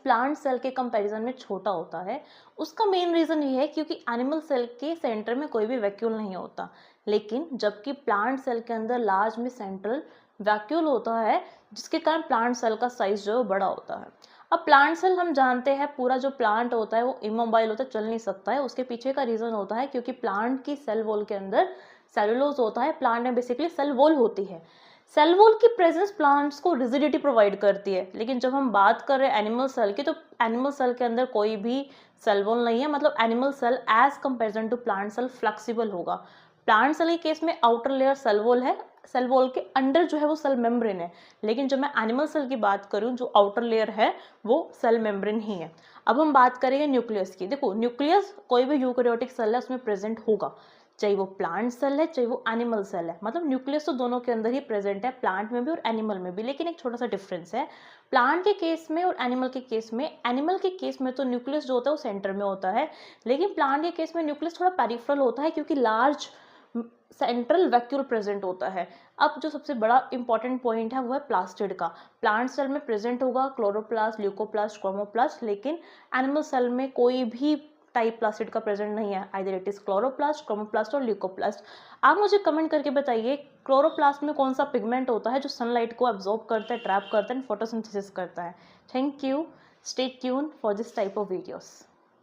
Plant cell के comparison में छोटा होता है, उसका मेन रीज़न ये है क्योंकि एनिमल सेल के सेंटर में कोई भी वैक्यूल नहीं होता, लेकिन जबकि प्लांट सेल के अंदर लार्ज में सेंट्रल वैक्यूल होता है, जिसके कारण प्लांट सेल का साइज जो है बड़ा होता है। अब प्लांट सेल हम जानते हैं पूरा जो प्लांट होता है वो इमोबाइल होता है, चल नहीं सकता है। उसके पीछे का रीज़न होता है क्योंकि प्लांट की सेल वॉल के अंदर सेलुलोज होता है, प्लांट में बेसिकली सेल वॉल होती है। सेल वॉल की प्रेजेंस प्लांट्स को रिजिडिटी प्रोवाइड करती है, लेकिन जब हम बात कर रहे हैं एनिमल सेल की, तो एनिमल सेल के अंदर कोई भी सेल वॉल नहीं है, मतलब animal cell as comparison to plant cell flexible होगा। प्लांट सेल के केस में आउटर लेयर सेल वॉल है, सेल वॉल के अंदर जो है वो सेल मेम्ब्रेन है, लेकिन जब मैं एनिमल सेल की बात करूं जो आउटर लेयर है वो सेल मेम्ब्रेन ही है। अब हम बात करेंगे न्यूक्लियस की। देखो न्यूक्लियस कोई भी यूकेरियोटिक सेल है उसमें प्रेजेंट होगा, चाहे वो प्लांट सेल है चाहे वो एनिमल सेल है, मतलब न्यूक्लियस तो दोनों के अंदर ही प्रेजेंट है, प्लांट में भी और एनिमल में भी। लेकिन एक छोटा सा डिफरेंस है प्लांट के केस में और एनिमल के केस में। एनिमल के केस में तो न्यूक्लियस जो होता है वो सेंटर में होता है, लेकिन प्लांट के केस में न्यूक्लियस थोड़ा पेरिफेरल होता है क्योंकि लार्ज सेंट्रल वैक्यूल प्रेजेंट होता है। अब जो सबसे बड़ा इंपॉर्टेंट पॉइंट है वो है प्लास्टिड का। प्लांट सेल में प्रेजेंट होगा क्लोरोप्लास्ट, ल्यूकोप्लास्ट, क्रोमोप्लास्ट, लेकिन एनिमल सेल में कोई भी टाइप प्लास्टिड का प्रेजेंट नहीं है, either it is chloroplast, chromoplast और ल्यूकोप्लास्ट। आप मुझे कमेंट करके बताइए क्लोरोप्लास्ट में कौन सा पिगमेंट होता है जो सनलाइट को एब्जॉर्ब करता है, ट्रैप करता है, फोटोसिंथेसिस करता है। Thank you, stay tune for this type of videos.